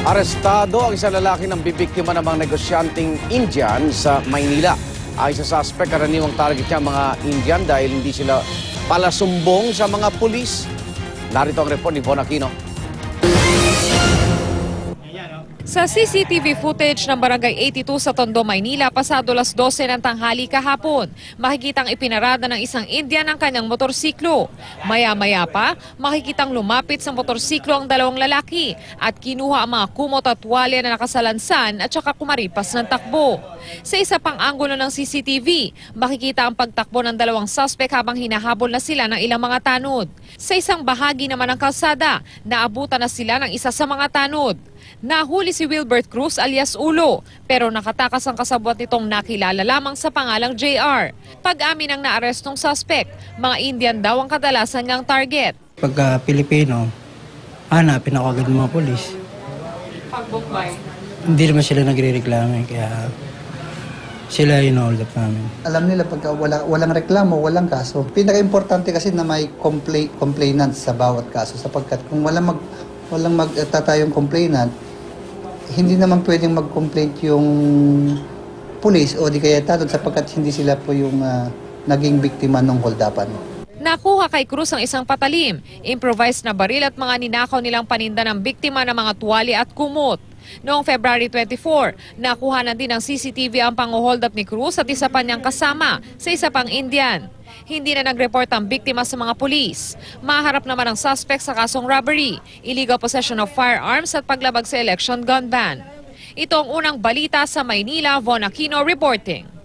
Arestado ang isang lalaki ng bibiktima ng mga negosyanteng Indian sa Maynila. Ay sa suspect, karaniwang target niya mga Indian dahil hindi sila palasumbong sa mga pulis. Narito ang report ni Von Aquino. Sa CCTV footage ng Barangay 82 sa Tondo, Maynila, pasado alas 12 ng tanghali kahapon, makikitang ipinarada ng isang Indian ang kanyang motorsiklo. Maya-maya pa, makikitang lumapit sa motorsiklo ang dalawang lalaki at kinuha ang mga kumot at tuwalya na nakasalansan at saka kumaripas ng takbo. Sa isa pang anggulo ng CCTV, makikita ang pagtakbo ng dalawang suspect habang hinahabol na sila ng ilang mga tanod. Sa isang bahagi naman ng kalsada, naabutan na sila ng isa sa mga tanod. Nahuli si Wilbert Cruz alias Ulo, pero nakatakas ang kasabwat nitong nakilala lamang sa pangalang JR. Pag-amin ng naarestong suspect, mga Indian daw ang kadalasan niyang target. Pagka Pilipino, hanapin ako agad ng mga polis. Pagbukbay. Hindi naman sila nagre-reklamo, kaya sila hold up namin. Alam nila pagka walang reklamo, walang kaso. Pinaka-importante kasi na may complainant sa bawat kaso sapagkat kung walang magtatayong complainant, hindi naman pwedeng mag-complaint yung pulis o di kaya tanod sapagkat hindi sila po yung naging biktima ng hold-upan. Nakuha kay Cruz ang isang patalim, improvised na baril at mga ninakaw nilang paninda ng biktima ng mga tuwali at kumot. Noong February 24, nakuha na din ng CCTV ang pang-hold up ni Cruz at isa pa niyang kasama sa isa pang Indian. Hindi na nag-report ang biktima sa mga pulis. Maharap naman ang suspect sa kasong robbery, illegal possession of firearms at paglabag sa election gun ban. Ito ang unang balita sa Maynila. Von Aquino reporting.